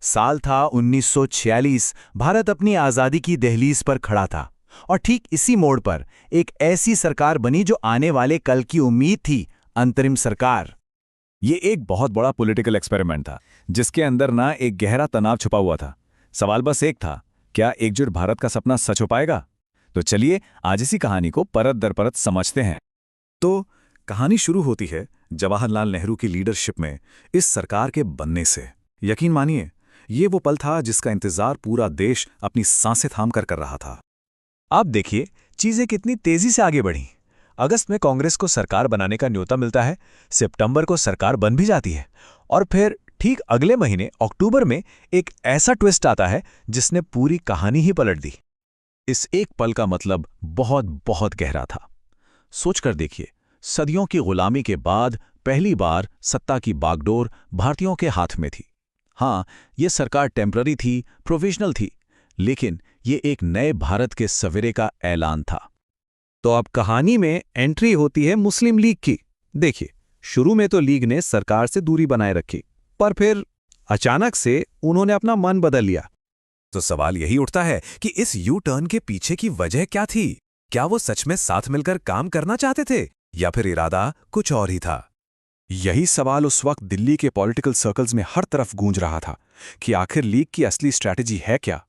साल था 1946। भारत अपनी आज़ादी की दहलीज पर खड़ा था और ठीक इसी मोड़ पर एक ऐसी सरकार बनी जो आने वाले कल की उम्मीद थी, अंतरिम सरकार। ये एक बहुत बड़ा पॉलिटिकल एक्सपेरिमेंट था जिसके अंदर ना एक गहरा तनाव छुपा हुआ था। सवाल बस एक था, क्या एकजुट भारत का सपना सच हो पाएगा? तो चलिए आज इसी कहानी को परत दर परत समझते हैं। तो कहानी शुरू होती है जवाहरलाल नेहरू की लीडरशिप में इस सरकार के बनने से। यकीन मानिए, ये वो पल था जिसका इंतजार पूरा देश अपनी सांसें थाम कर रहा था। आप देखिए चीजें कितनी तेजी से आगे बढ़ी। अगस्त में कांग्रेस को सरकार बनाने का न्योता मिलता है, सितंबर को सरकार बन भी जाती है और फिर ठीक अगले महीने अक्टूबर में एक ऐसा ट्विस्ट आता है जिसने पूरी कहानी ही पलट दी। इस एक पल का मतलब बहुत बहुत गहरा था। सोचकर देखिए, सदियों की गुलामी के बाद पहली बार सत्ता की बागडोर भारतीयों के हाथ में थी। हाँ, ये सरकार टेम्पररी थी, प्रोविजनल थी, लेकिन ये एक नए भारत के सवेरे का ऐलान था। तो अब कहानी में एंट्री होती है मुस्लिम लीग की। देखिए, शुरू में तो लीग ने सरकार से दूरी बनाए रखी, पर फिर अचानक से उन्होंने अपना मन बदल लिया। तो सवाल यही उठता है कि इस यू टर्न के पीछे की वजह क्या थी? क्या वो सच में साथ मिलकर काम करना चाहते थे या फिर इरादा कुछ और ही था? यही सवाल उस वक्त दिल्ली के पॉलिटिकल सर्कल्स में हर तरफ गूंज रहा था कि आखिर लीग की असली स्ट्रैटेजी है क्या।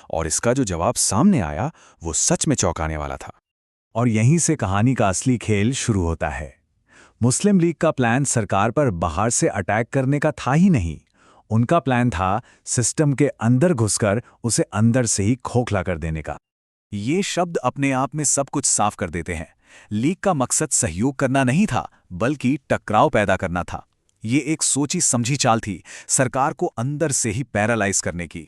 और इसका जो जवाब सामने आया वो सच में चौंकाने वाला था। और यहीं से कहानी का असली खेल शुरू होता है। मुस्लिम लीग का प्लान सरकार पर बाहर से अटैक करने का था ही नहीं। उनका प्लान था सिस्टम के अंदर घुसकर उसे अंदर से ही खोखला कर देने का। ये शब्द अपने आप में सब कुछ साफ कर देते हैं। लीग का मकसद सहयोग करना नहीं था, बल्कि टकराव पैदा करना था। ये एक सोची समझी चाल थी, सरकार को अंदर से ही पैरालाइज करने की।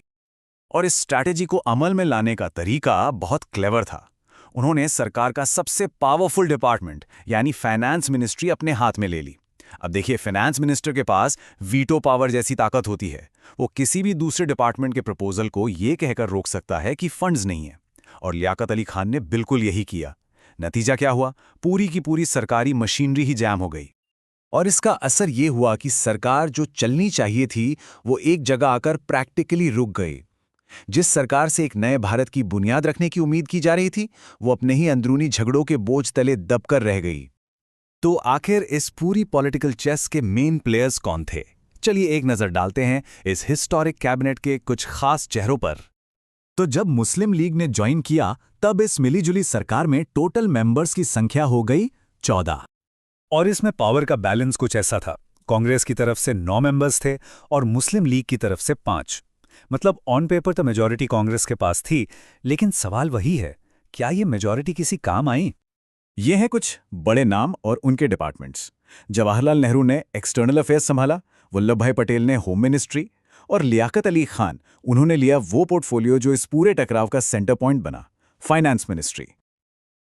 और इस स्ट्रैटेजी को अमल में लाने का तरीका बहुत क्लेवर था। उन्होंने सरकार का सबसे पावरफुल डिपार्टमेंट यानी फाइनेंस मिनिस्ट्री अपने हाथ में ले ली। अब देखिए, फाइनेंस मिनिस्टर के पास वीटो पावर जैसी ताकत होती है। वो किसी भी दूसरे डिपार्टमेंट के प्रपोजल को ये कहकर रोक सकता है कि फंड्स नहीं है। और लियाकत अली खान ने बिल्कुल यही किया। नतीजा क्या हुआ? पूरी की पूरी सरकारी मशीनरी ही जैम हो गई। और इसका असर ये हुआ कि सरकार जो चलनी चाहिए थी वो एक जगह आकर प्रैक्टिकली रुक गई। जिस सरकार से एक नए भारत की बुनियाद रखने की उम्मीद की जा रही थी, वो अपने ही अंदरूनी झगड़ों के बोझ तले दबकर रह गई। तो आखिर इस पूरी पॉलिटिकल चेस के मेन प्लेयर्स कौन थे? चलिए एक नजर डालते हैं इस हिस्टोरिक कैबिनेट के कुछ खास चेहरों पर। तो जब मुस्लिम लीग ने ज्वाइन किया, तब इस मिलीजुली सरकार में टोटल मेंबर्स की संख्या हो गई 14। और इसमें पावर का बैलेंस कुछ ऐसा था, कांग्रेस की तरफ से 9 मेंबर्स थे और मुस्लिम लीग की तरफ से 5। मतलब ऑन पेपर तो मेजॉरिटी कांग्रेस के पास थी, लेकिन सवाल वही है, क्या ये मेजॉरिटी किसी काम आई? ये हैं कुछ बड़े नाम और उनके डिपार्टमेंट्स। जवाहरलाल नेहरू ने एक्सटर्नल अफेयर्स संभाला, वल्लभ भाई पटेल ने होम मिनिस्ट्री और लियाकत अली खान, उन्होंने लिया वो पोर्टफोलियो जो इस पूरे टकराव का सेंटर पॉइंट बना, फाइनेंस मिनिस्ट्री।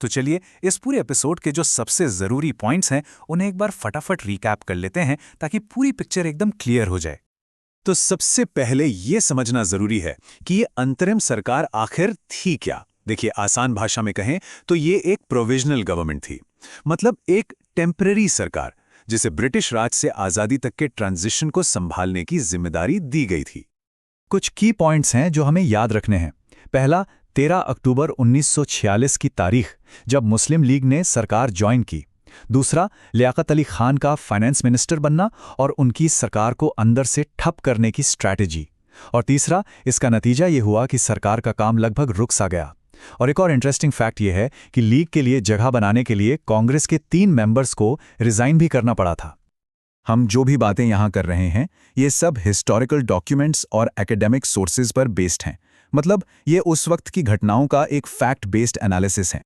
तो चलिए इस पूरे एपिसोड के जो सबसे जरूरी पॉइंट्स हैं उन्हें एक बार फटाफट रिकैप कर लेते हैं ताकि पूरी पिक्चर एकदम क्लियर हो जाए। तो सबसे पहले ये समझना जरूरी है कि ये अंतरिम सरकार आखिर थी क्या। देखिए, आसान भाषा में कहें तो ये एक प्रोविजनल गवर्नमेंट थी, मतलब एक टेम्पररी सरकार जिसे ब्रिटिश राज से आजादी तक के ट्रांजिशन को संभालने की जिम्मेदारी दी गई थी। कुछ की पॉइंट्स हैं जो हमें याद रखने हैं। पहला, 13 अक्टूबर 1946 की तारीख, जब मुस्लिम लीग ने सरकार ज्वाइन की। दूसरा, लियाकत अली खान का फाइनेंस मिनिस्टर बनना और उनकी सरकार को अंदर से ठप करने की स्ट्रैटेजी। और तीसरा, इसका नतीजा ये हुआ कि सरकार का काम लगभग रुक सा गया। और एक और इंटरेस्टिंग फैक्ट ये है कि लीग के लिए जगह बनाने के लिए कांग्रेस के 3 मेंबर्स को रिजाइन भी करना पड़ा था। हम जो भी बातें यहाँ कर रहे हैं, ये सब हिस्टोरिकल डॉक्यूमेंट्स और एकेडमिक सोर्सेज पर बेस्ड हैं। मतलब ये उस वक्त की घटनाओं का एक फैक्ट बेस्ड एनालिसिस है।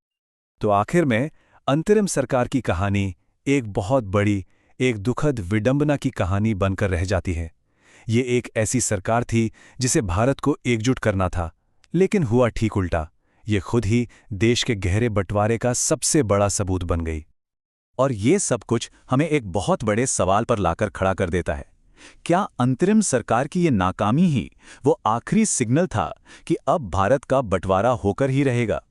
तो आखिर में अंतरिम सरकार की कहानी एक बहुत बड़ी, एक दुखद विडंबना की कहानी बनकर रह जाती है। ये एक ऐसी सरकार थी जिसे भारत को एकजुट करना था, लेकिन हुआ ठीक उल्टा। ये खुद ही देश के गहरे बंटवारे का सबसे बड़ा सबूत बन गई। और ये सब कुछ हमें एक बहुत बड़े सवाल पर लाकर खड़ा कर देता है। क्या अंतरिम सरकार की ये नाकामी ही वो आखिरी सिग्नल था कि अब भारत का बंटवारा होकर ही रहेगा?